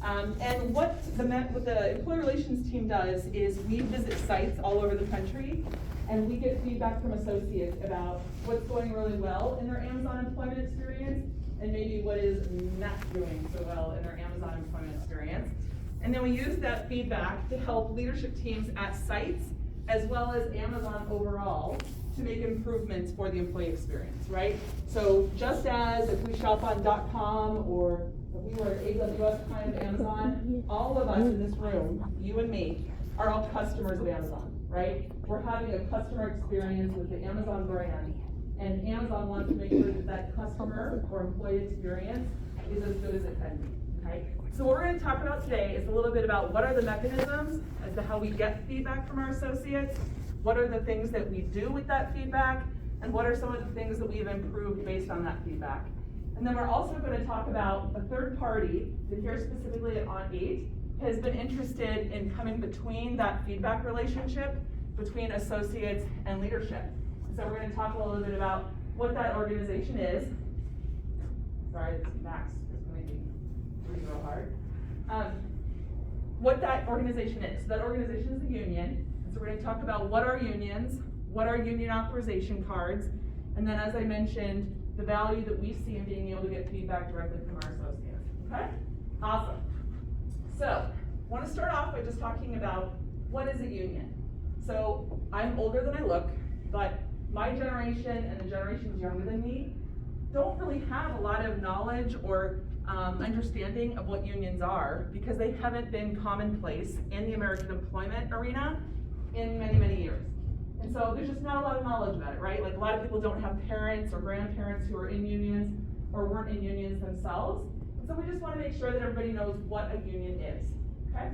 And what the employee relations team does is we visit sites all over the country, and we get feedback from associates about what's going really well in their Amazon employment experience, and maybe what is not doing so well in their Amazon employment experience. And then we use that feedback to help leadership teams at sites, as well as Amazon overall, to make improvements for the employee experience, right? So just as if we shop on .com or if we were an AWS client of Amazon, all of us in this room, you and me, are all customers of Amazon, right? We're having a customer experience with the Amazon brand, and Amazon wants to make sure that that customer or employee experience is as good as it can be, okay? So what we're going to talk about today is a little bit about what are the mechanisms as to how we get feedback from our associates, what are the things that we do with that feedback, and what are some of the things that we've improved based on that feedback. And then we're also going to talk about a third party that here specifically at On8 has been interested in coming between that feedback relationship between associates and leadership. So we're going to talk a little bit about what that organization is. Sorry, this Max is going to be real hard. What that organization is. So that organization is the union. And so we're going to talk about what are unions, what are union authorization cards, and then as I mentioned, the value that we see in being able to get feedback directly from our associates. Okay? Awesome. So I want to start off by just talking about what is a union. So I'm older than I look, but my generation and the generations younger than me don't really have a lot of knowledge or understanding of what unions are because they haven't been commonplace in the American employment arena in many, many years. And so there's just not a lot of knowledge about it, right? Like a lot of people don't have parents or grandparents who are in unions or weren't in unions themselves. And so we just want to make sure that everybody knows what a union is, okay?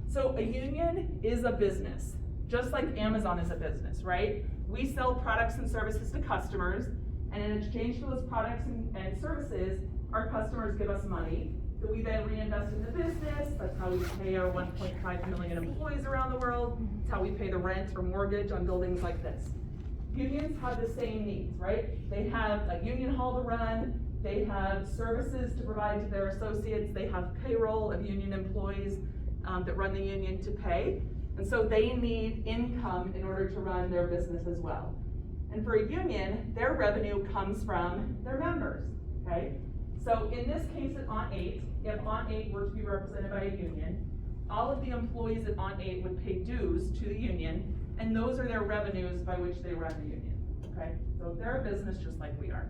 So a union is a business, just like Amazon is a business, right? We sell products and services to customers, and in exchange for those products and services, our customers give us money that we then reinvest in the business. That's how we pay our 1.5 million employees around the world. It's how we pay the rent or mortgage on buildings like this. Unions have the same needs, right? They have a union hall to run, they have services to provide to their associates, they have payroll of union employees that run the union to pay. And so they need income in order to run their business as well. And for a union, their revenue comes from their members, okay? So in this case at On8, if On8 were to be represented by a union, all of the employees at On8 would pay dues to the union, and those are their revenues by which they run the union, okay? So they're a business just like we are.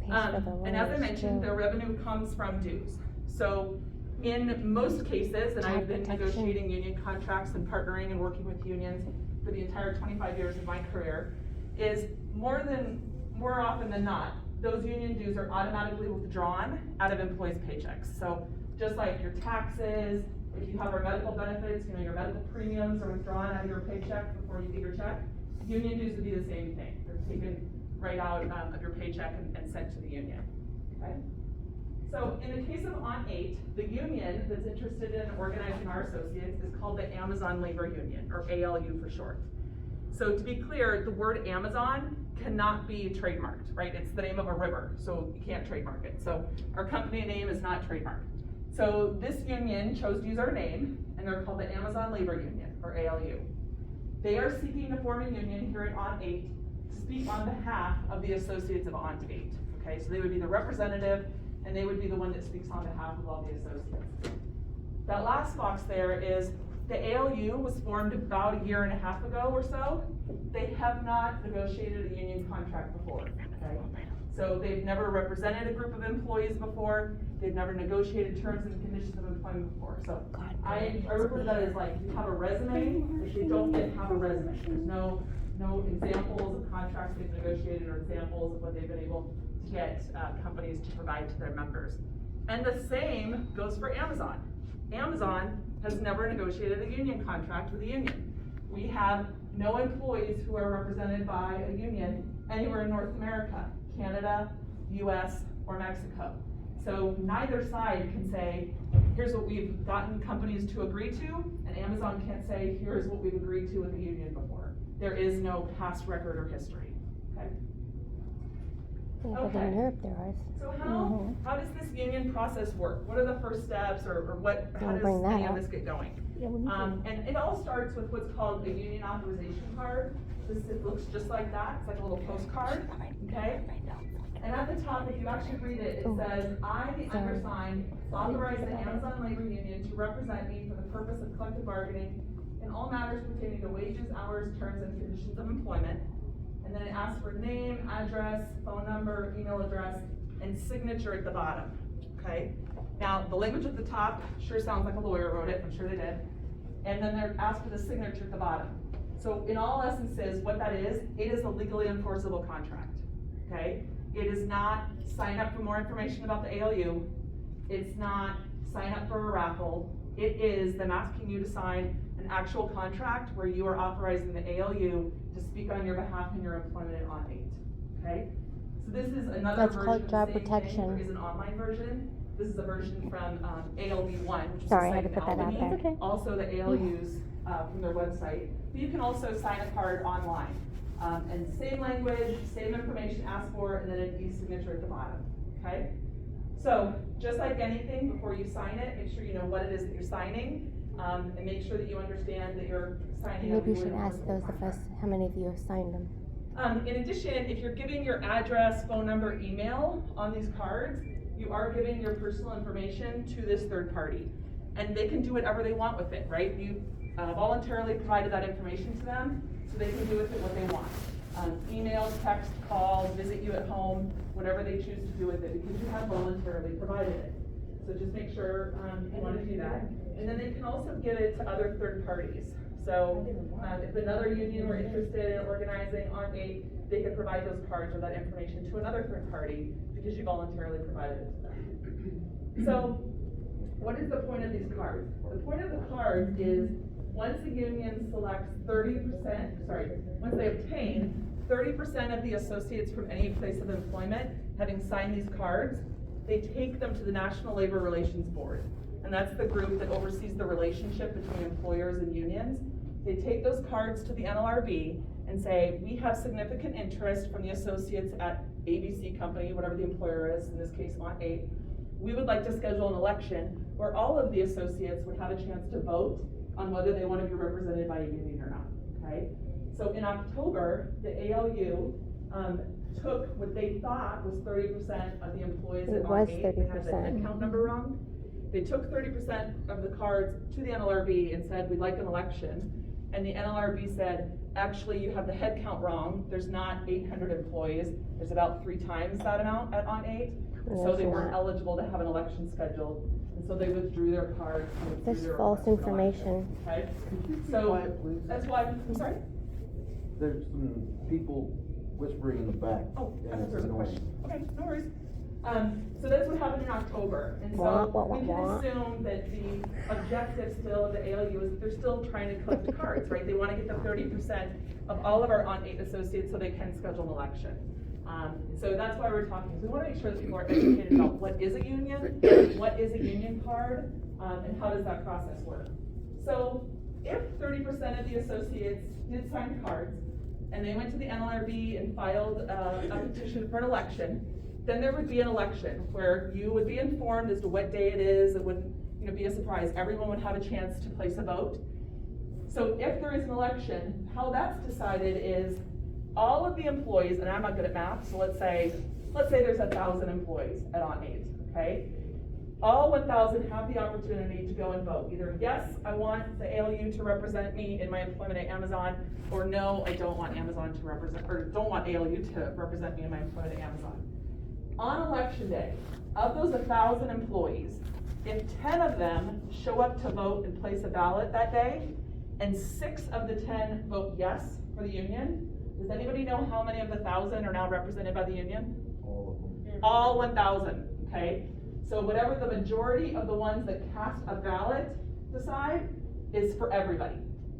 And as I mentioned, their revenue comes from dues. So in most cases, and I've been negotiating union contracts and partnering and working with unions for the entire 25 years of my career, is more often than not, those union dues are automatically withdrawn out of employees' paychecks. So just like your taxes, if you have our medical benefits, your medical premiums are withdrawn out of your paycheck before you get your check, union dues would be the same thing. They're taken right out of your paycheck and sent to the union, okay? So in the case of On8, the union that's interested in organizing our associates is called the Amazon Labor Union, or ALU for short. So to be clear, the word Amazon cannot be trademarked, right? It's the name of a river, so you can't trademark it. So our company name is not trademarked. So this union chose to use our name, and they're called the Amazon Labor Union, or ALU. They are seeking to form a union here at On8 to speak on behalf of the associates of On8, okay? So they would be the representative, and they would be the one that speaks on behalf of all the associates. That last box there is the ALU was formed about a year and a half ago or so. They have not negotiated a union contract before, okay? So they've never represented a group of employees before. They've never negotiated terms and conditions of employment before. So I refer to that as like, you have a resume, if they don't yet have a resume. There's no examples of contracts they've negotiated or examples of what they've been able to get companies to provide to their members. And the same goes for Amazon. Amazon has never negotiated a union contract with a union. We have no employees who are represented by a union anywhere in North America, Canada, US, or Mexico. So neither side can say, here's what we've gotten companies to agree to, and Amazon can't say, here's what we've agreed to with the union before. There is no past record or history, okay? Yeah, but Okay. in Europe there are. So how does this union process work? What are the first steps, or how I'll does bring that any of up. this get going? Yeah, we need to. And it all starts with what's called a union authorization card. It looks just like that. It's like a little postcard, okay? And at the top, if you actually read it, it says, I, the undersigned, authorize the Amazon Labor Union to represent me for the purpose of collective bargaining in all matters pertaining to wages, hours, terms, and conditions of employment. And then it asks for name, address, phone number, email address, and signature at the bottom, okay? Now, the language at the top sure sounds like a lawyer wrote it, I'm sure they did. And then they're asked for the signature at the bottom. So in all essences, what that is, it is a legally enforceable contract, okay? It is not sign up for more information about the ALU. It's not sign up for a raffle. It is them asking you to sign an actual contract where you are authorizing the ALU to speak on your behalf in your employment at On 8, okay? So this is another That's version called of job the same protection. thing. There is an online version. This is a version from ALB1, which is Sorry, a I site had to in put that out Albany. there. Okay. Also the ALUs from their website. But you can also sign a card online. And same language, same information asked for, and then an e-signature at the bottom, okay? So, just like anything, before you sign it, make sure you know what it is that you're signing, and make sure that you understand that you're signing up. Maybe you should ask those of us how many of you have signed them. In addition, if you're giving your address, phone number, email on these cards, you are giving your personal information to this third party. And they can do whatever they want with it, right? You voluntarily provided that information to them, so they can do with it what they want. Email, text, call, visit you at home, whatever they choose to do with it, because you have voluntarily provided it. So just make sure you want to do that. And then they can also give it to other third parties. So if another union were interested in organizing On 8, they could provide those cards or that information to another third party because you voluntarily provided it to them. So what is the point of these cards? The point of the cards is once the union selects once they obtain 30% of the associates from any place of employment having signed these cards, they take them to the National Labor Relations Board. And that's the group that oversees the relationship between employers and unions. They take those cards to the NLRB and say, we have significant interest from the associates at ABC company, whatever the employer is, in this case On 8. We would like to schedule an election where all of the associates would have a chance to vote on whether they want to be represented by a union or not, okay? So in October, the ALU took what they thought was 30% of the employees It at was On 8. They had the 30%. head count number wrong. They took 30% of the cards to the NLRB and said, we'd like an election. And the NLRB said, actually, you have the head count wrong. There's not 800 employees. There's about 3 times that amount at On 8. So they weren't eligible to have an election scheduled. And so they withdrew their cards. That's false information. Okay? Be So quiet, please. that's why, I'm sorry? There's some people whispering in the back. Oh, I and thought it's there was a annoying. question. Okay, no worries. So that's what happened in October. And Wah, so wah, wah, we can wah. assume that the objective still of the ALU is that they're still trying to collect the cards, right? They want to get the 30% of all of our On 8 associates so they can schedule an election. So that's why we're talking. So we want to make sure that people are educated about what is a union, what is a union card, and how does that process work. So if 30% of the associates did sign the cards, and they went to the NLRB and filed a petition for an election, then there would be an election where you would be informed as to what day it is. It wouldn't, be a surprise. Everyone would have a chance to place a vote. So if there is an election, how that's decided is all of the employees, and I'm not good at math, so let's say there's 1,000 employees at On 8, okay? All 1,000 have the opportunity to go and vote. Either yes, I want the ALU to represent me in my employment at Amazon, or no, I don't want Amazon to represent, or don't want ALU to represent me in my employment at Amazon. On election day, of those 1,000 employees, if 10 of them show up to vote and place a ballot that day, and 6 of the 10 vote yes for the union, does anybody know how many of the 1,000 are now represented by the union? All of them. All 1,000, okay? So whatever the majority of the ones that cast a ballot decide is for everybody.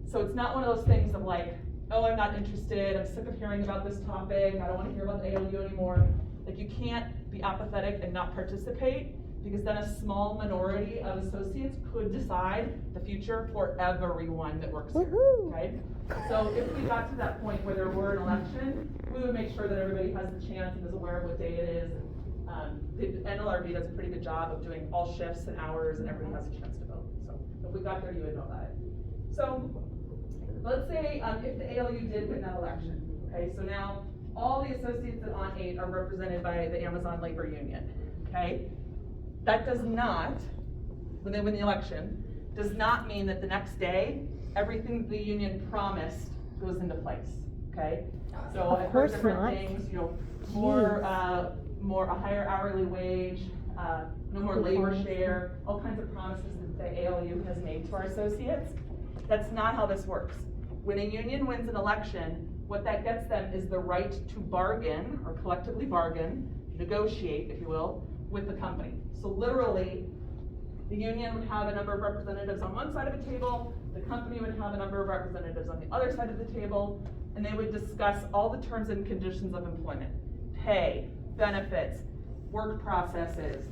So it's not one of those things of like, oh, I'm not interested, I'm sick of hearing about this topic, I don't want to hear about the ALU anymore. Like, you can't be apathetic and not participate, because then a small minority of associates could decide the future for everyone that works here, Woohoo. okay? So if we got to that point where there were an election, we would make sure that everybody has the chance and is aware of what day it is. The NLRB does a pretty good job of doing all shifts and hours, and everybody has a chance to vote. So if we got there, you would know that. So let's say if the ALU did win that election, okay? So now all the associates at On 8 are represented by the Amazon Labor Union, okay? That does not, when they win the election, does not mean that the next day, everything the union promised goes into place, okay? So Of I've heard course different not. things, you know, a higher hourly wage, no more labor Reforms. share, all kinds of promises that the ALU has made to our associates. That's not how this works. When a union wins an election, what that gets them is the right to bargain, or collectively bargain, negotiate, if you will, with the company. So literally, the union would have a number of representatives on one side of the table, the company would have a number of representatives on the other side of the table, and they would discuss all the terms and conditions of employment. Pay, benefits, work processes,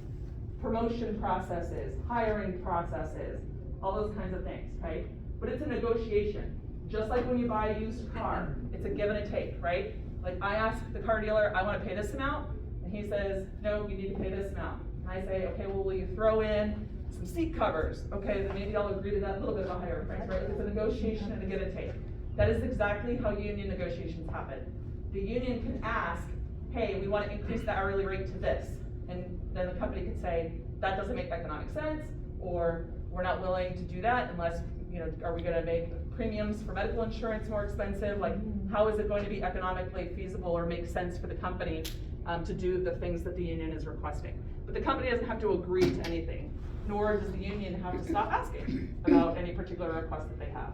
promotion processes, hiring processes, all those kinds of things, right? But it's a negotiation. Just like when you buy a used car, it's a give and a take, right? Like I ask the car dealer, I wanna pay this amount, and he says, no, you need to pay this amount. And I say, okay, well, will you throw in some seat covers? Okay, then maybe I'll agree to that little bit of a higher price, right? It's a negotiation and a give and take. That is exactly how union negotiations happen. The union can ask, hey, we wanna increase the hourly rate to this. And then the company could say, that doesn't make economic sense, or we're not willing to do that unless, you know, are we gonna make premiums for medical insurance more expensive? Like, how is it going to be economically feasible or make sense for the company to do the things that the union is requesting? But the company doesn't have to agree to anything, nor does the union have to stop asking about any particular request that they have.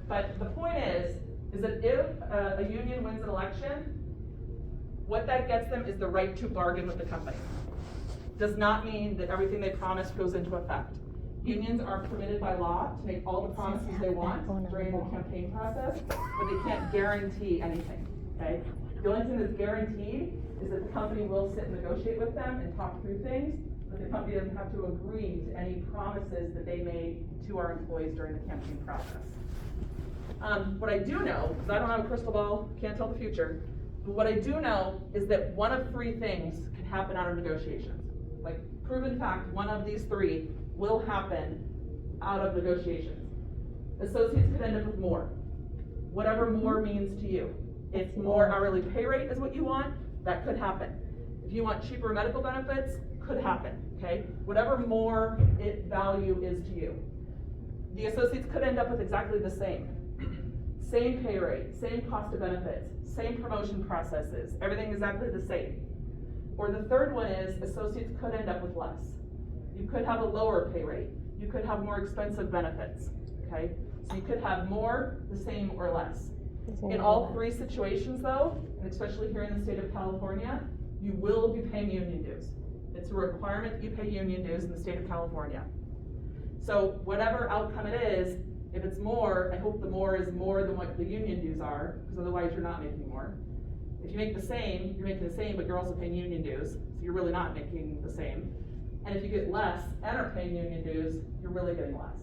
But the point is that if a union wins an election, what that gets them is the right to bargain with the company. Does not mean that everything they promised goes into effect. Unions are permitted by law to make all the promises they want during the campaign process, but they can't guarantee anything, okay? The only thing that's guaranteed is that the company will sit and negotiate with them and talk through things, but the company doesn't have to agree to any promises that they made to our employees during the campaign process. What I do know, because I don't have a crystal ball, can't tell the future, but what I do know is that one of three things can happen out of negotiations. Like, proven fact, one of these three will happen out of negotiations. Associates could end up with more, whatever more means to you. If more hourly pay rate is what you want, that could happen. If you want cheaper medical benefits, could happen, okay? Whatever more value is to you. The associates could end up with exactly the same. Same pay rate, same cost of benefits, same promotion processes, everything exactly the same. Or the third one is associates could end up with less. You could have a lower pay rate. You could have more expensive benefits, okay? So you could have more, the same, or less. In all three situations though, and especially here in the state of California, you will be paying union dues. It's a requirement that you pay union dues in the state of California. So whatever outcome it is, if it's more, I hope the more is more than what the union dues are, because otherwise you're not making more. If you make the same, you're making the same, but you're also paying union dues, so you're really not making the same. And if you get less and are paying union dues, you're really getting less,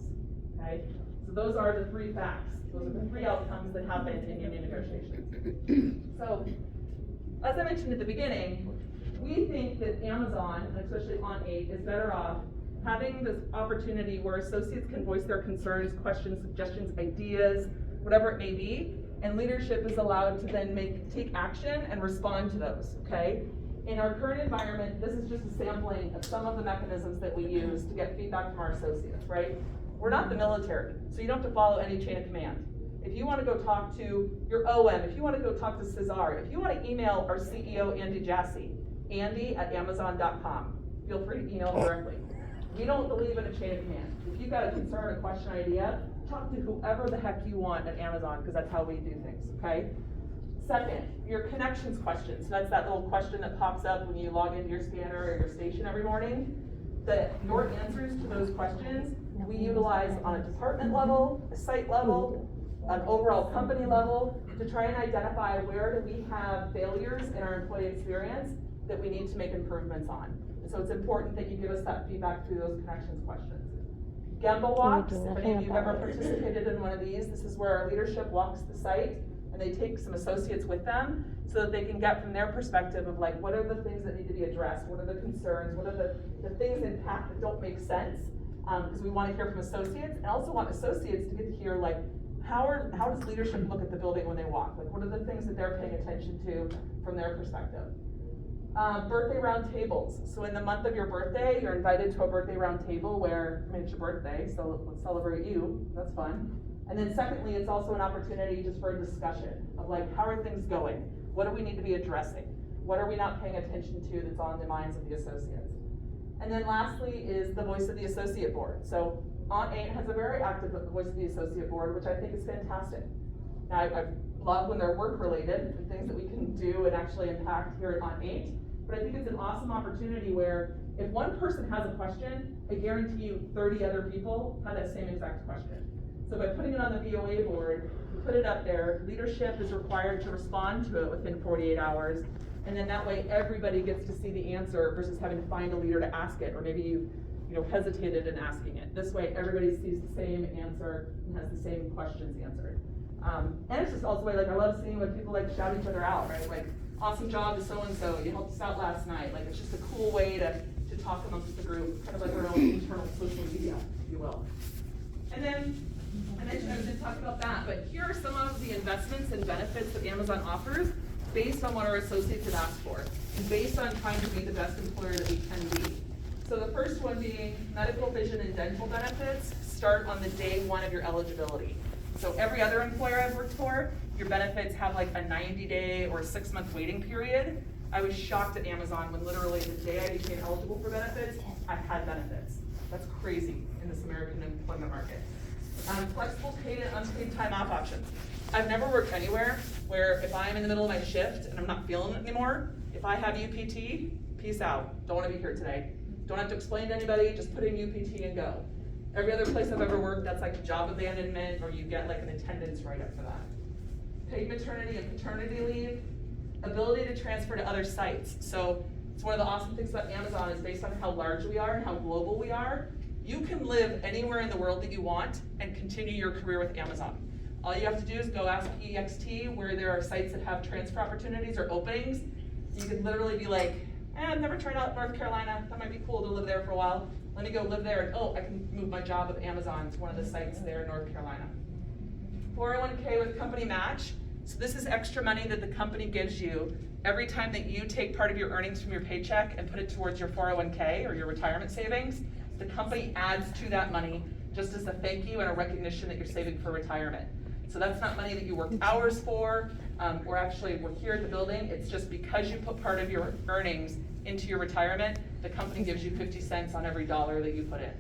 okay? So those are the three facts. Those are the three outcomes that happen in union negotiations. So, as I mentioned at the beginning, we think that Amazon, and especially On 8, is better off having this opportunity where associates can voice their concerns, questions, suggestions, ideas, whatever it may be, and leadership is allowed to then take action and respond to those, okay? In our current environment, this is just a sampling of some of the mechanisms that we use to get feedback from our associates, right? We're not the military, so you don't have to follow any chain of command. If you want to go talk to your OM, if you want to go talk to Cesar, if you want to email our CEO, Andy Jassy, andy@amazon.com, feel free to email directly. We don't believe in a chain of command. If you've got a concern, a question, idea, talk to whoever the heck you want at Amazon, because that's how we do things, okay? Second, your connections questions. So that's that little question that pops up when you log into your scanner or your station every morning. Your answers to those questions, we utilize on a department level, a site level, an overall company level, to try and identify where do we have failures in our employee experience that we need to make improvements on. And so it's important that you give us that feedback through those connections questions. Gemba we walks, do if nothing any of you have about ever it? participated in one of these, this is where our leadership walks the site and they take some associates with them so that they can get from their perspective of like, what are the things that need to be addressed? What are the concerns? What are the things in PAC that don't make sense? Because we want to hear from associates and also want associates to get to hear like, how does leadership look at the building when they walk? Like, what are the things that they're paying attention to from their perspective? Birthday round tables. So in the month of your birthday, you're invited to a birthday round table where, I mean, it's your birthday, so let's celebrate you. That's fun. And then secondly, it's also an opportunity just for a discussion of like, how are things going? What do we need to be addressing? What are we not paying attention to that's on the minds of the associates? And then lastly is the Voice of the Associate Board. So Aunt 8 has a very active Voice of the Associate Board, which I think is fantastic. Now, I love when they're work related and things that we can do and actually impact here at Aunt 8. But I think it's an awesome opportunity where if one person has a question, I guarantee you 30 other people have that same exact question. So by putting it on the VOA board, you put it up there, leadership is required to respond to it within 48 hours. And then that way everybody gets to see the answer versus having to find a leader to ask it, or maybe you hesitated in asking it. This way everybody sees the same answer and has the same questions answered. And it's just also way, like I love seeing when people like shout each other out, right? Like, awesome job to so-and-so, you helped us out last night. Like, it's just a cool way to talk amongst the group, kind of like our own internal social media, if you will. And then, I mentioned I was gonna talk about that, but here are some of the investments and benefits that Amazon offers based on what our associates have asked for, and based on trying to be the best employer that we can be. So the first one being medical, vision, and dental benefits start on the day one of your eligibility. So every other employer I've worked for, your benefits have like a 90-day or 6-month waiting period. I was shocked at Amazon when literally the day I became eligible for benefits, I had benefits. That's crazy in this American employment market. Flexible paid and unpaid time off options. I've never worked anywhere where if I'm in the middle of my shift and I'm not feeling it anymore, if I have UPT, peace out. Don't want to be here today. Don't have to explain to anybody, just put in UPT and go. Every other place I've ever worked, that's like job abandonment, or you get like an attendance write-up for that. Paid maternity and paternity leave, ability to transfer to other sites. So it's one of the awesome things about Amazon is based on how large we are and how global we are, you can live anywhere in the world that you want and continue your career with Amazon. All you have to do is go ask EXT where there are sites that have transfer opportunities or openings. You can literally be like, I've never tried out North Carolina, that might be cool to live there for a while. Let me go live there and I can move my job with Amazon to one of the sites there in North Carolina. 401k with company match. So this is extra money that the company gives you every time that you take part of your earnings from your paycheck and put it towards your 401k or your retirement savings. The company adds to that money just as a thank you and a recognition that you're saving for retirement. So that's not money that you worked hours for, or actually we're here at the building. It's just because you put part of your earnings into your retirement, the company gives you 50 cents on every dollar that you put in.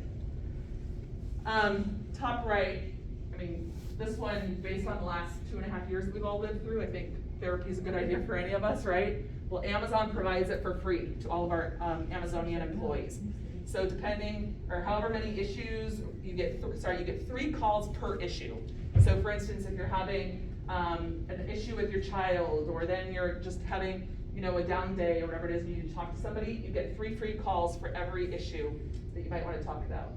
Top right, I mean, this one, based on the last 2.5 years that we've all lived through, I think therapy is a good idea for any of us, right? Well, Amazon provides it for free to all of our Amazonian employees. So depending, or however many issues, you get 3 calls per issue. So for instance, if you're having an issue with your child, or then you're just having a down day or whatever it is, you need to talk to somebody, you get 3 free calls for every issue that you might want to talk about.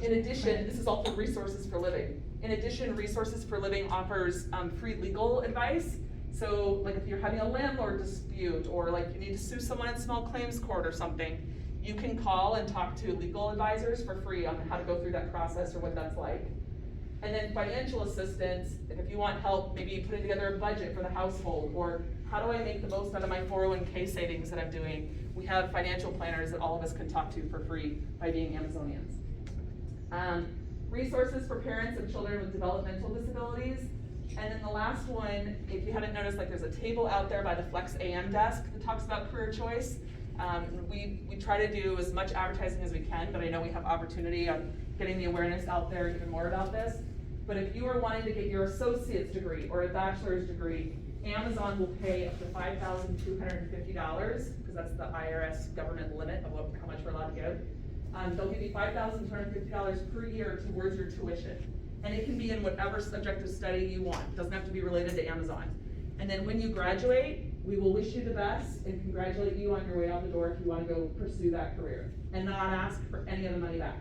In addition, this is all for Resources for Living. In addition, Resources for Living offers free legal advice. So like if you're having a landlord dispute, or like you need to sue someone in small claims court or something, you can call and talk to legal advisors for free on how to go through that process or what that's like. And then financial assistance, if you want help, maybe putting together a budget for the household, or how do I make the most out of my 401k savings that I'm doing? We have financial planners that all of us can talk to for free by being Amazonians. Resources for parents of children with developmental disabilities. And then the last one, if you haven't noticed, like there's a table out there by the Flex AM desk that talks about career choice. We try to do as much advertising as we can, but I know we have opportunity on getting the awareness out there even more about this. But if you are wanting to get your associate's degree or a bachelor's degree, Amazon will pay up to $5,250, because that's the IRS government limit of how much we're allowed to give. They'll give you $5,250 per year towards your tuition. And it can be in whatever subject of study you want. It doesn't have to be related to Amazon. And then when you graduate, We will wish you the best and congratulate you on your way out the door if you wanna go pursue that career, and not ask for any of the money back.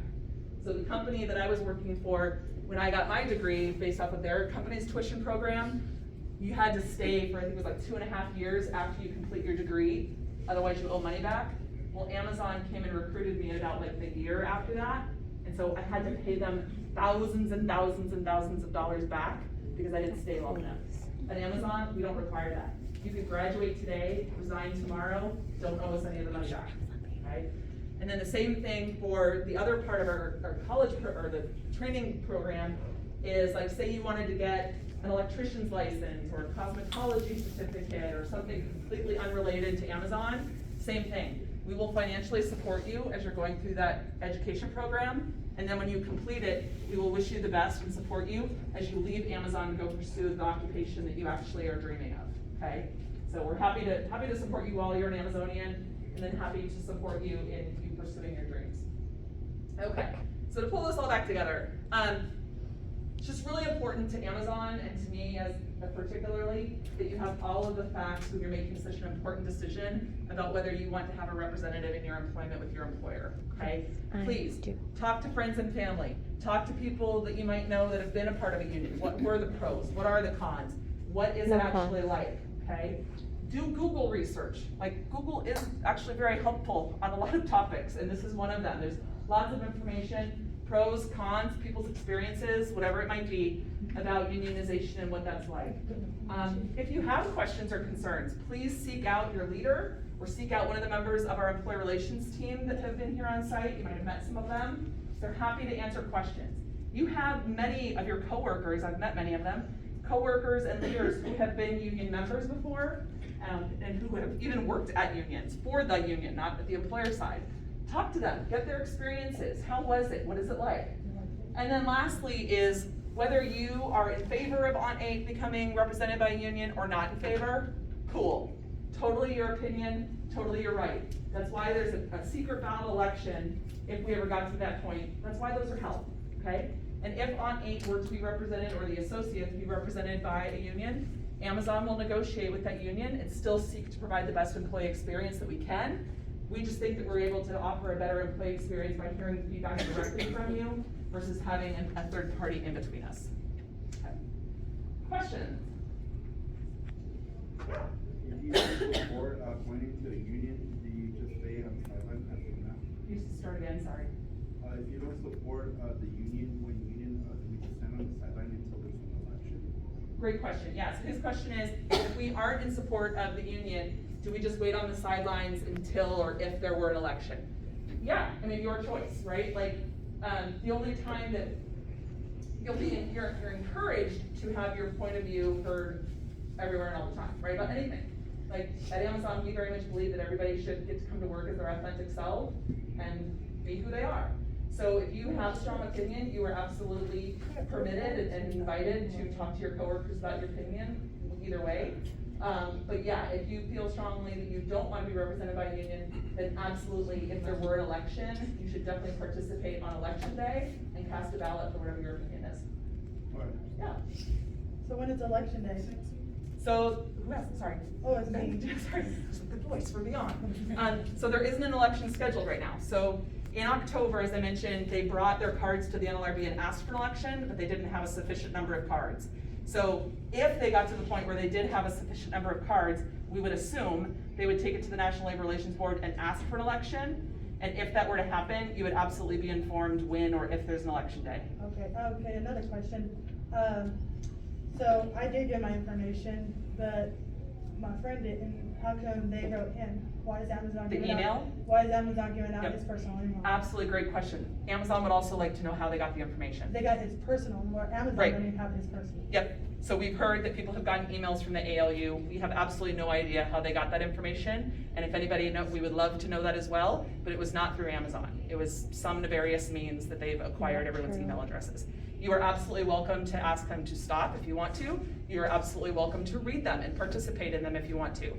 So the company that I was working for, when I got my degree, based off of their company's tuition program, you had to stay for, I think it was like 2.5 years after you complete your degree, otherwise you owe money back. Well, Amazon came and recruited me about like the year after that, and so I had to pay them thousands and thousands and thousands of dollars back because I didn't stay long enough. At Amazon, we don't require that. You could graduate today, resign tomorrow, don't owe us any of the money back, right? And then the same thing for the other part of our college, or the training program, is like, say you wanted to get an electrician's license or a cosmetology certificate or something completely unrelated to Amazon, same thing. We will financially support you as you're going through that education program, and then when you complete it, we will wish you the best and support you as you leave Amazon to go pursue the occupation that you actually are dreaming of, okay? So we're happy to support you while you're an Amazonian, and then happy to support you in you pursuing your dreams. Okay, so to pull this all back together, it's just really important to Amazon and to me as particularly that you have all of the facts when you're making such an important decision about whether you want to have a representative in your employment with your employer, okay? Please, talk to friends and family. Talk to people that you might know that have been a part of a union. What were the pros? What are the cons? What is it actually like, okay? Do Google research. Like, Google is actually very helpful on a lot of topics, and this is one of them. There's lots of information, pros, cons, people's experiences, whatever it might be, about unionization and what that's like. If you have questions or concerns, please seek out your leader or seek out one of the members of our employee relations team that have been here on site. You might have met some of them. They're happy to answer questions. You have many of your coworkers, I've met many of them, coworkers and leaders who have been union members before, and who have even worked at unions, for the union, not at the employer side. Talk to them, get their experiences. How was it? What is it like? And then lastly is whether you are in favor of ON8 becoming represented by a union or not in favor, cool. Totally your opinion, totally your right. That's why there's a secret ballot election if we ever got to that point. That's why those are held, okay? And if ON8 were to be represented, or the associates be represented by a union, Amazon will negotiate with that union and still seek to provide the best employee experience that we can. We just think that we're able to offer a better employee experience by hearing feedback directly from you versus having a third party in between us. Okay. Questions? If you don't support pointing to a union, do you just stay on the sideline as of now? You start again, sorry. If you don't support the union, do we just stand on the sideline until there's an election? Great question, yes. His question is, if we aren't in support of the union, do we just wait on the sidelines until or if there were an election? Yeah, I mean, your choice, right? Like, the only time that you're encouraged to have your point of view heard everywhere and all the time, right? About anything. Like, at Amazon, we very much believe that everybody should get to come to work as their authentic self and be who they are. So if you have a strong opinion, you are absolutely permitted and invited to talk to your coworkers about your opinion either way. But yeah, if you feel strongly that you don't want to be represented by a union, then absolutely, if there were an election, you should definitely participate on election day and cast a ballot for whatever your opinion is. All right. Yeah. So when is election day? So, who else? Sorry. Oh, it's me. Sorry, good voice, we're beyond. So there isn't an election scheduled right now. So in October, as I mentioned, they brought their cards to the NLRB and asked for an election, but they didn't have a sufficient number of cards. So if they got to the point where they did have a sufficient number of cards, we would assume they would take it to the National Labor Relations Board and ask for an election. And if that were to happen, you would absolutely be informed when or if there's an election day. Okay, another question. So I did get my information, but my friend didn't. How come they wrote him? Why is Amazon The giving email? out? Why is Amazon giving out Yep. his personal email? Absolutely great question. Amazon would also like to know how they got the information. They got his personal, where Amazon Right. don't even have his personal. Yep, so we've heard that people have gotten emails from the ALU. We have absolutely no idea how they got that information. And if anybody knows, we would love to know that as well, but it was not through Amazon. It was some nefarious means that they've acquired everyone's email addresses. You are absolutely welcome to ask them to stop if you want to. You are absolutely welcome to read them and participate in them if you want to.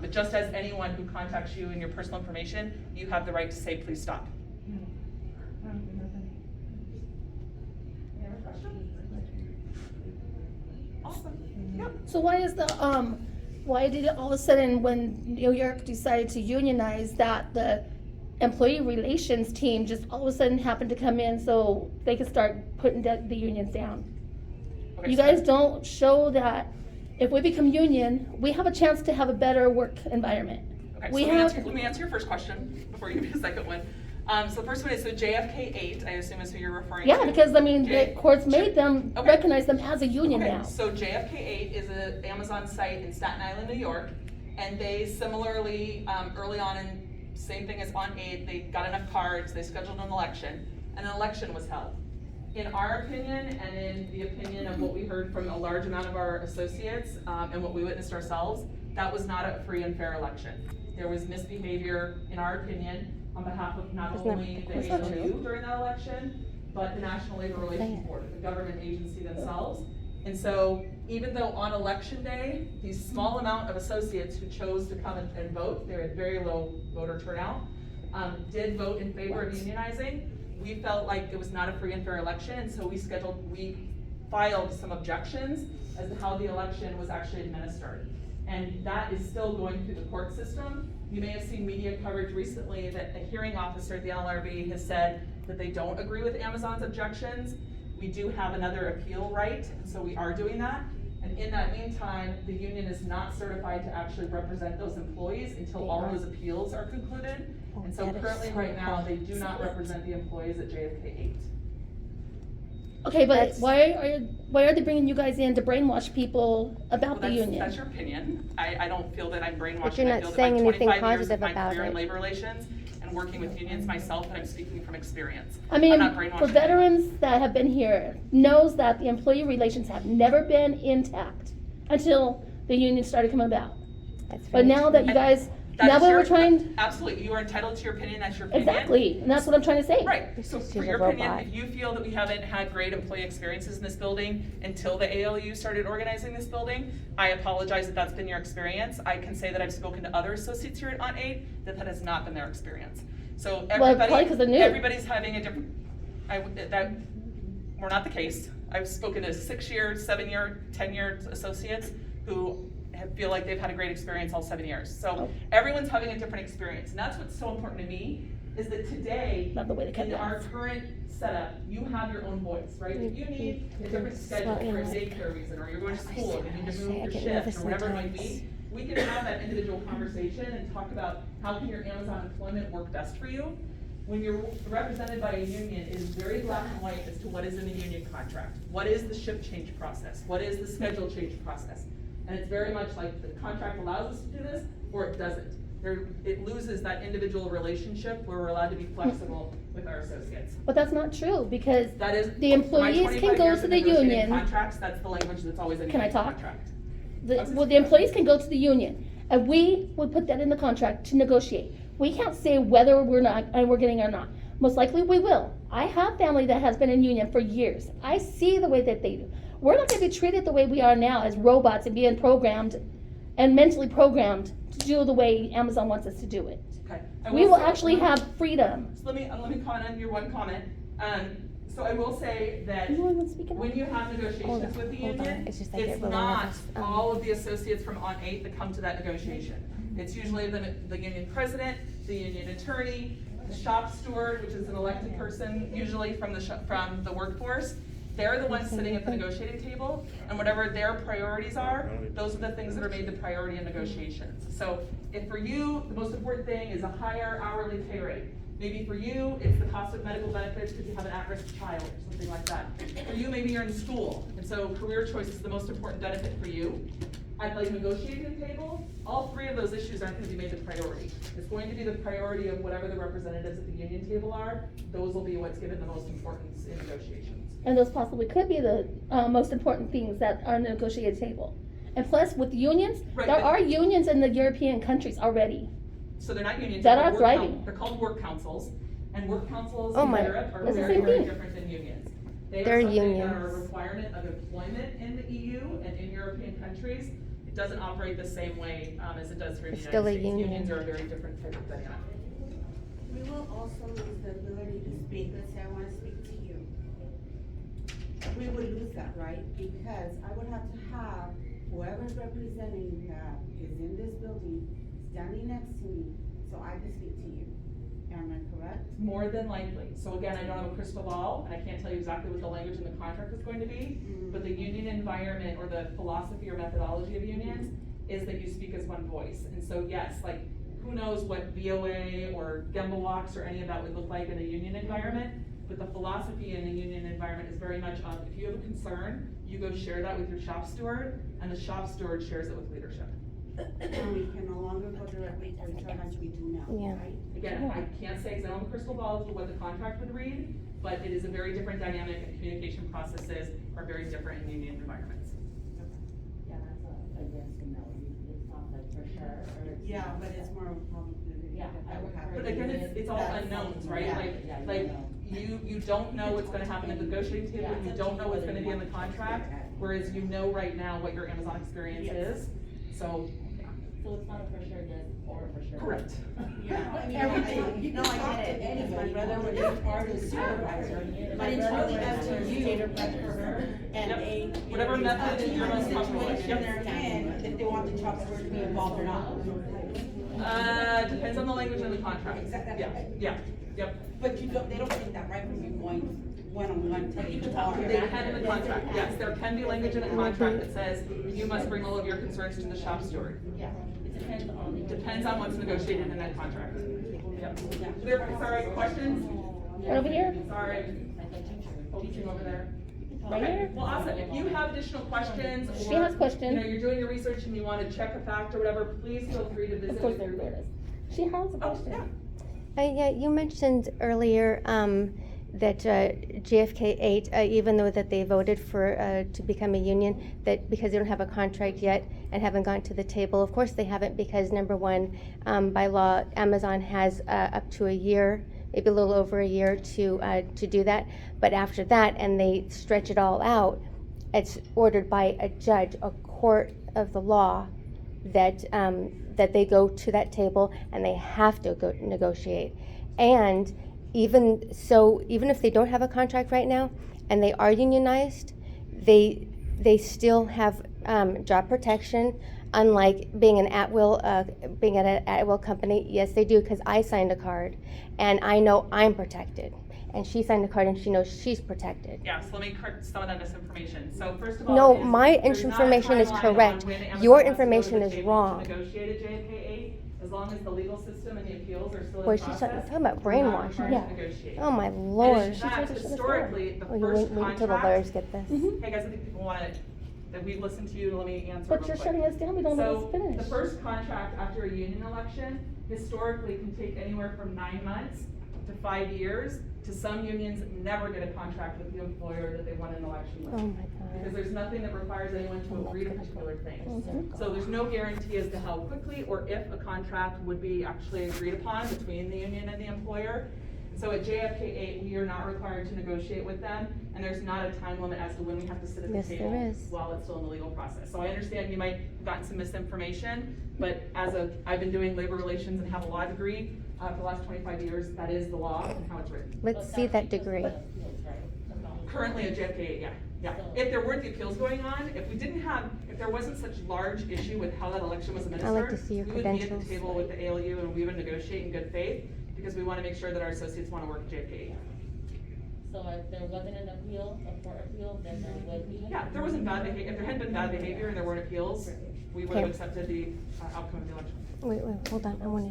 But just as anyone who contacts you in your personal information, you have the right to say, please stop. I don't do nothing. Any other questions? Awesome, yep. So why is the why did it all of a sudden, when New York decided to unionize, that the employee relations team just all of a sudden happened to come in so they could start putting the unions down? Okay, You so- guys don't show that if we become union, we have a chance to have a better work environment. Okay, so We let me answer your first question before you give me the second one. So the first one is, so JFK 8, I assume is who you're referring to. Yeah, because I mean, the J- courts made them Okay. recognize them as a union Okay, now. so JFK 8 is an Amazon site in Staten Island, New York, and they similarly, early on in, same thing as on 8, they got enough cards, they scheduled an election, and an election was held. In our opinion, and in the opinion of what we heard from a large amount of our associates, and what we witnessed ourselves, that was not a free and fair election. There was misbehavior, in our opinion, on behalf of not Isn't that- only the that's not ALU true. during that election, but the National Labor Relations Say it. Board, the government agency themselves. And so, even though on election day, these small amount of associates who chose to come and vote, they had very low voter turnout, did vote in favor of unionizing, we felt like it was not a free and fair election, and so we filed some objections as to how the election was actually administered. And that is still going through the court system. You may have seen media coverage recently that a hearing officer at the NLRB has said that they don't agree with Amazon's objections. We do have another appeal right, and so we are doing that. And in that meantime, the union is not certified to actually represent those employees until all those appeals are concluded. And so That is currently, so right now, they do hard. not represent the employees at JFK 8. Okay, but That's- why are they bringing you guys in to brainwash people Well, about the union? that's your opinion. I don't feel that I'm brainwashing. you're I not feel that saying my anything 25 years of positive my about career in it. labor relations and working with unions myself, and I'm speaking from experience. I mean, I'm not brainwashing for veterans that have been here, knows that the employee relations have never been intact until the union started coming about. That's But very now that true. you guys, That now is that your- we're trying, Absolutely, you are entitled to your opinion, that's your opinion. exactly, and that's what I'm trying to say. Right, This so is for she's your a opinion, robot. if you feel that we haven't had great employee experiences in this building until the ALU started organizing this building, I apologize if that's been your experience. I can say that I've spoken to other associates here at On 8 that has not been their experience. So probably 'cause they're new. everybody's having a different, we're not the case. I've spoken to 6-year, 7-year, 10-year associates who feel like they've had a great experience all 7 years. So Oh. everyone's having a different experience, and that's what's so important to me, is that today, Love the way they cut in that. our current setup, you have your own voice, right? If you need a different schedule for a daycare reason, or you're going to school, and you need to move I your get shift, nervous or whatever it might sometimes. be, we can have that individual conversation and talk about how can your Amazon employment work best for you. When you're represented by a union, it is very black and white as to what is in the union contract. What is the shift change process? What is the schedule change process? And it's very much like the contract allows us to do this, or it doesn't. It loses that individual relationship where we're allowed to be flexible with our associates. But that's not true, because That is. the my employees 25 can go years to of the negotiating union. Contracts, that's the language that's always in Can I the talk? contract. Well, the employees can go to the union, and we would put that in the contract to negotiate. We can't say whether we're getting or not. Most likely we will. I have family that has been in union for years. I see the way that they do. We're not gonna be treated the way we are now as robots and being programmed and mentally programmed to do the way Amazon wants us to do it. Okay. I We will say- actually have freedom. So let me comment on your one comment. So I will say that Anyone want to speak when you have negotiations with the hold on. union, It's just I get it's really not nervous. all of the associates from On 8 that come to that negotiation. It's usually the union president, the union attorney, the shop steward, which is an elected person, usually from the workforce. They're the ones sitting at the negotiating table, and whatever their priorities are, those are the things that are made the priority in negotiations. So if for you, the most important thing is a higher hourly pay rate. Maybe for you, it's the cost of medical benefits because you have an at-risk child or something like that. For you, maybe you're in school, and so career choice is the most important benefit for you. At the negotiating table, all three of those issues aren't gonna be made the priority. It's going to be the priority of whatever the representatives at the union table are. Those will be what's given the most importance in negotiations. And those possibly could be the most important things that are on the negotiated table. And plus, with unions, Right, there but- are unions in the European countries already. So they're not unions. That they're are work thriving. They're called work councils, and work councils Oh in my- Europe are It's the very, same very thing. different than unions. They They're are something that unions. are a requirement of employment in the EU and in European countries. It doesn't operate the same way as it does here in the It's United still a States. union. Unions are a very different type of dynamic. We will also lose the ability to speak. Let's say I wanna speak to you. We would lose that, right? Because I would have to have whoever's representing that is in this building, standing next to me, so I can speak to you. Am I correct? More than likely. So again, I don't have a crystal ball, and I can't tell you exactly what the language in the contract is going to be, but the union environment or the philosophy or methodology of unions is that you speak as one voice. And so yes, like, who knows what VOA or Gemba Walks or any of that would look like in a union environment, but the philosophy in a union environment is very much of, if you have a concern, you go share that with your shop steward, and the shop steward shares it with leadership. And we can no longer go directly to HR as we do now, Yeah. right? Again, I can't say, because I don't have a crystal ball as to what the contract would read, but it is a very different dynamic, and communication processes are very different in union environments. Yeah, that's a yes and no, it's not like for sure, or it's. Yeah, not but it's that. more probably. Yeah, I would But again, it's all That's- unknowns, right? yeah. Like, you don't know what's gonna happen at the negotiating table, you don't know what's gonna be in the contract, whereas you know right now what your Amazon experience Yes. is, so. So it's not a for sure yes or for sure. Correct. Yeah, I mean, no, I get it, because my brother was a part of the supervisor, but it's really up to you and Yep. a. Whatever method to you're your most comfortable with, situation yep. they're in, if they want the chop steward to be involved or not. Depends on the language in the contract. Exactly. Yep. But you don't, they don't take that right from you going one-on-one to HR. They can in the contract, yes, there can be language in the contract that says you must bring all of your concerns to the shop steward. Yeah, it depends on the. Depends on what's negotiated in that contract. Yep. Yeah. There, sorry, questions? Over here? Sorry. Like a teacher. Teaching over there. Right Okay, here? well, awesome, if you have additional questions, She or, has questions. you know, you're doing your research and you wanna check a fact or whatever, please feel free to visit. Of course, with there your- it is. She has a Oh, question. yeah. Yeah, you mentioned earlier, that, JFK 8, even though that they voted for, to become a union, that because they don't have a contract yet and haven't gone to the table, of course they haven't, because number one, by law, Amazon has, up to a year, maybe a little over a year to do that. But after that, and they stretch it all out, it's ordered by a judge, a court of the law, that, that they go to that table and they have to go negotiate. And even so, even if they don't have a contract right now and they are unionized, they still have job protection. Unlike being an at-will, being at an at-will company, yes, they do, because I signed a card and I know I'm protected. And she signed a card and she knows she's protected. Yeah, so let me correct some of that misinformation. So first of all. No, is my there's not a information is timeline on correct. when Amazon Your has to go to information the is table to wrong. Negotiate a JFK 8, as long as the legal system and the appeals are still Boy, in she's process. talking about we're not brainwashing. required to Yeah. negotiate. Oh my And lord. in fact, told us she was historically, the Oh, you first wait until the contract. lawyers get this. Hey guys, I think people want it, that we've listened to you, let me answer But real you're quick. shutting us down, we don't let us So, finish. the first contract after a union election historically can take anywhere from 9 months to 5 years, to some unions never get a contract with the employer that they won an election with. Oh my Because god. there's nothing that requires anyone to agree to particular things. Mhm. So there's no guarantee as to how quickly or if a contract would be actually agreed upon between the union and the employer. So at JFK 8, we are not required to negotiate with them, and there's not a time limit as to when we have to sit at the Yes, there table is. while it's still in the legal process. So I understand you might have gotten some misinformation, but I've been doing labor relations and have a law degree, for the last 25 years, that is the law and how it's written. Let's see that degree. Currently at JFK 8, yeah. If there weren't the appeals going on, if there wasn't such large issue with how that election was administered, like to see your we would be at credentials. the table with the ALU and we would negotiate in good faith, because we wanna make sure that our associates wanna work at JFK 8. So if there wasn't an appeal, a court appeal, then there would be. Yeah, if there wasn't bad behavior, if there hadn't been bad behavior and there weren't appeals, we would have Okay. accepted the outcome of the election. Wait, hold on, I wanna.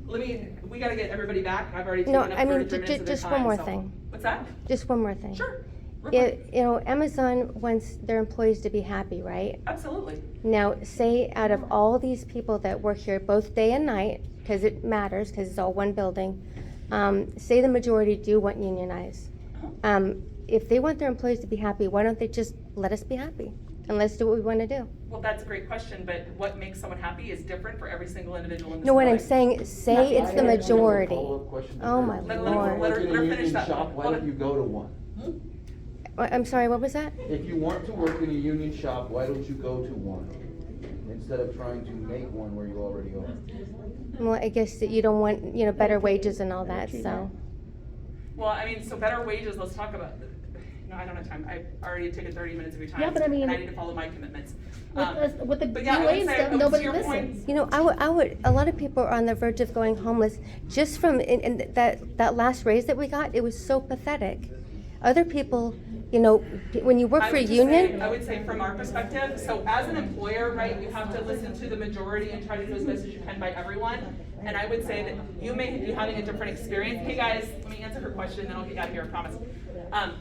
We gotta get everybody back, I've already No, taken up I mean, 33 minutes of their just one time, more so- thing. What's that? Just one more thing. Sure. Real Yeah, quick. you know, Amazon wants their employees to be happy, right? Absolutely. Now, say out of all these people that work here, both day and night, because it matters, because it's all one building, say the majority do want unionized. If they want their employees to be happy, why don't they just let us be happy? And let's do what we want to do. Well, that's a great question, but what makes someone happy is different for every single individual in this No, what I'm building. saying, say it's the majority. Oh my Let her lord. finish Union that. shop, why don't you go to one? I'm sorry, what was that? If you want to work in a union shop, why don't you go to one? Instead of trying to make one where you already are. Well, I guess that you don't want, you know, better wages and all that, so. Well, I mean, so better wages, let's talk about, no, I don't have time. I've already taken 30 minutes of your time. Yeah, but I mean- And I need to follow my commitments. With the But yeah, I UA would say, stuff, to nobody your point, listens. You know, I would, a lot of people are on the verge of going homeless just from, in that last raise that we got, it was so pathetic. Other people, you know, when you work I for a would just say- union, I would say from our perspective, so as an employer, right, you have to listen to the majority and try to do as best as you can by everyone. And I would say that you may be having a different experience. Hey guys, let me answer her question, then I'll get out of here, I promise.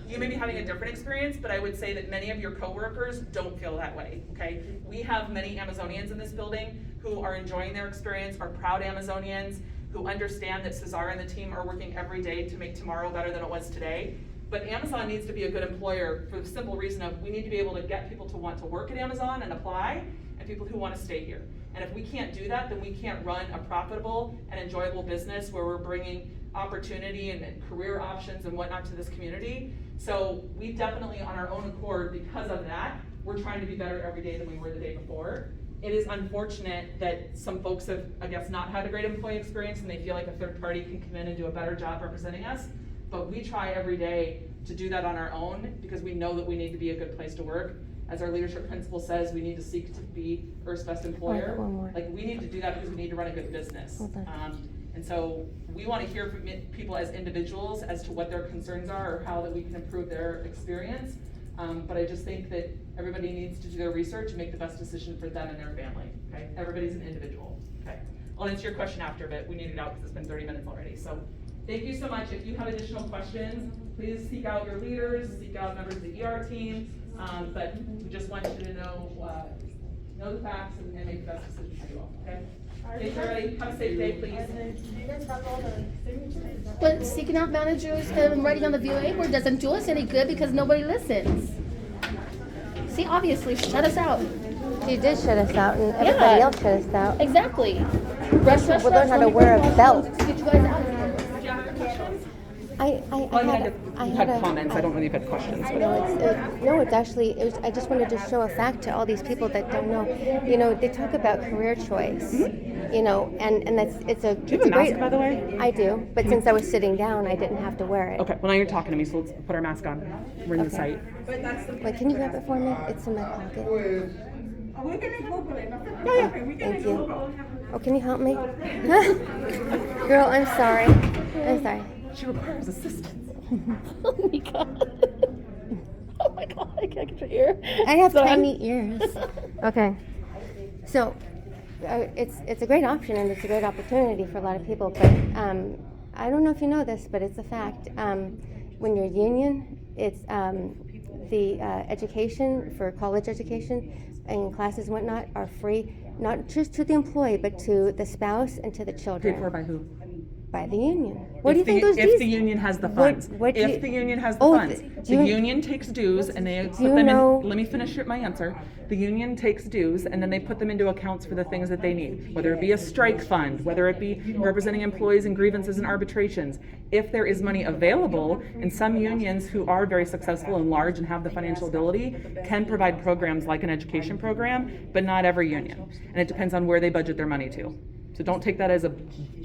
You may be having a different experience, but I would say that many of your coworkers don't feel that way, okay? We have many Amazonians in this building who are enjoying their experience, are proud Amazonians, who understand that Cesar and the team are working every day to make tomorrow better than it was today. But Amazon needs to be a good employer for the simple reason of we need to be able to get people to want to work at Amazon and apply, and people who want to stay here. And if we can't do that, then we can't run a profitable and enjoyable business where we're bringing opportunity and career options and whatnot to this community. So we definitely, on our own accord, because of that, we're trying to be better every day than we were the day before. It is unfortunate that some folks have, I guess, not had a great employee experience and they feel like a third party can come in and do a better job representing us. But we try every day to do that on our own because we know that we need to be a good place to work. As our leadership principle says, we need to seek to be Earth's best employer. One more. Like, we need to do that because we need to run a good business. Hold on. And so we want to hear from people as individuals as to what their concerns are or how that we can improve their experience. But I just think that everybody needs to do their research and make the best decision for them and their family, okay? Everybody's an individual, okay? I'll answer your question after, but we need it out because it's been 30 minutes already. So thank you so much. If you have additional questions, please seek out your leaders, seek out members of the ER team. But we just want you to know the facts and make the best decision for you all, okay? Thanks, everybody. Have a safe day, please. Do you guys have all the signatures? But seeking out managers and writing on the VOA board doesn't do us any good because nobody listens. See, obviously, shut us out. you did shut us out and everybody else shut us out. Exactly. Rush, rush, We'll learn rush, how let to me wear put a my belt. phone to Get you guys out of here. Do you have any questions? I had comments. I don't know if you had questions. No, it's actually, I just wanted to show a fact to all these people that don't know. You know, they talk about career choice, you know, and it's a, Do you have a mask, by the way? I do, but since I was sitting down, I didn't have to wear it. Okay, well now you're talking to me, so let's put our mask on. We're in the site. Wait, can you grab it for me? It's in my pocket. Thank you. Oh, can you help me? Girl, I'm sorry. I'm sorry. She requires assistance. Oh my god. Oh my god, I can't get your ear. I have Sorry. tiny ears. Okay. So, it's a great option and it's a great opportunity for a lot of people. But I don't know if you know this, but it's a fact. When you're union, it's the education for college education and classes and whatnot are free, not just to the employee, but to the spouse and to the children. Paid for by who? By the union. What do you If think the- those If dues? the union has the funds. what do you- If the union has the Oh, funds. do The you- union takes dues and they put you them know- in, let me finish my answer. The union takes dues and then they put them into accounts for the things that they need. Whether it be a strike fund, whether it be representing employees in grievances and arbitrations. If there is money available, and some unions who are very successful and large and have the financial ability can provide programs like an education program, but not every union. And it depends on where they budget their money to. So don't take that as a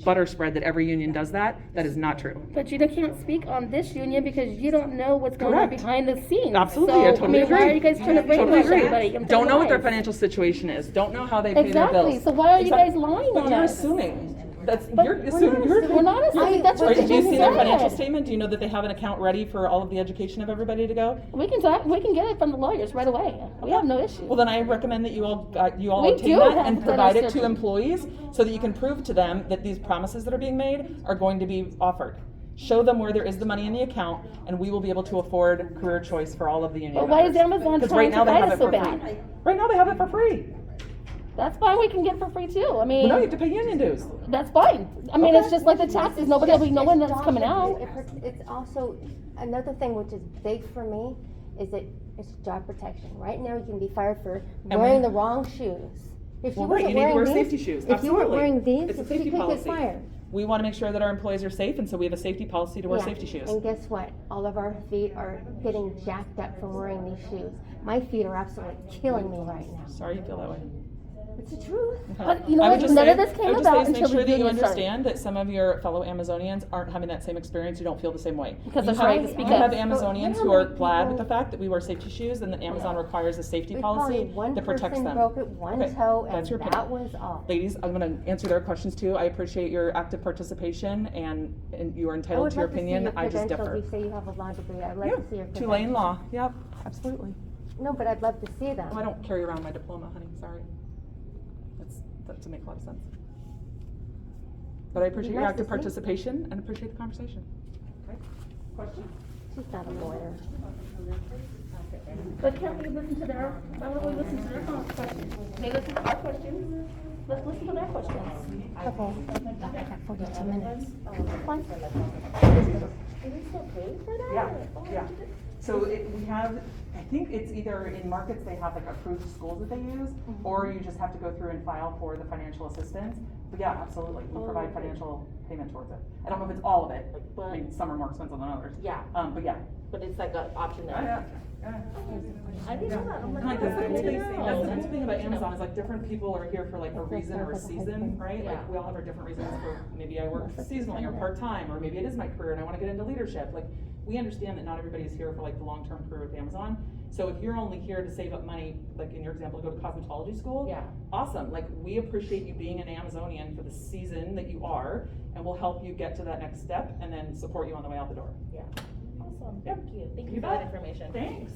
butter spread that every union does that. That is not true. But you can't speak on this union because you don't know what's going on Correct. behind the scenes. Absolutely, so, I totally agree. Why are you guys trying to Totally brainwash agree. everybody? and Don't tell know what their lies? financial situation is. Don't know how they pay their Exactly. bills. So why are you Exactly. guys lying But on you're us? assuming. That's But you're we're assuming. not, we're not assuming. That's what Right, you did you just see their financial said. statement? Do you know that they have an account ready for all of the education of everybody to go? We can talk. We can get it from the lawyers right away. We have no issue. Well, then I recommend that you all We obtain do that have and that provide it to system. employees so that you can prove to them that these promises that are being made are going to be offered. Show them where there is the money in the account, and we will be able to afford career choice for all of the union But why is members. Amazon 'Cause trying right now to they fight have us it so for free. bad? Right now they have it for free. That's fine. We can get it for free too. I Well, mean, no, you have to pay union dues. that's fine. I mean, Okay. it's just like the taxes. Nobody will be knowing that it's coming out. It's also, another thing which is big for me is that it's job protection. Right now, you can be fired for And wearing when- the wrong shoes. If you Well, right, wasn't you need to wearing wear these, safety shoes. if you weren't Absolutely. wearing these, It's a you safety could get policy. fired. We want to make sure that our employees are safe, and so we have a safety policy to wear Yeah, safety shoes. And guess what? All of our feet are getting jacked up from wearing these shoes. My feet are absolutely killing me right now. Sorry you feel that way. It's the truth. But you know I would what? just None say- of this came I would just about say is until the make sure that you union started. understand that some of your fellow Amazonians aren't having that same experience. You don't feel the same way. Because you that's have, right, You speak have up. Amazonians But who how are many glad with people- the fact that we wear safety shoes and that Amazon requires a safety We policy probably one that protects person them. broke it one Okay, toe, and that's your that opinion. was all. Ladies, I'm going to answer their questions too. I appreciate your active participation and you are I entitled would to your love to see opinion. your I just credentials. differ. You say you have a law degree. I'd like Yeah, to see your credentials. Tulane law. Yep, absolutely. No, but I'd love to see them. Oh, I don't carry around my diploma, honey. Sorry. That doesn't make a lot of sense. But I appreciate your Nice to active see. participation and appreciate the conversation. Okay. Question? She's not a lawyer. But can't we listen to their, why don't we listen to their questions? They listen to our questions, let's listen to their questions. Okay. I got 42 minutes. Fine. Yeah. So we have, I think it's either in markets, they have like approved schools that they use, or you just have to go through and file for the financial assistance. But yeah, absolutely, we provide financial payment towards it. I don't know if it's all of it, I mean, some are more expensive than others. Yeah. But yeah. But it's like an option Yeah, there. yeah. I didn't know that. I'm And like that's the I cool didn't thing, know. that's the cool thing about Amazon is like different people are here for like a reason or a season, right? Yeah. Like we all have our different reasons for, maybe I work seasonally or part-time, or maybe it is my career and I wanna get into leadership. Like, we understand that not everybody is here for like the long-term career with Amazon. So if you're only here to save up money, like in your example, go to cosmetology school. Yeah. Awesome, like we appreciate you being an Amazonian for the season that you are, and we'll help you get to that next step and then support you on the way out the door. Yeah. Awesome, Yep. thank you. Thank You you for that bet. information. Thanks.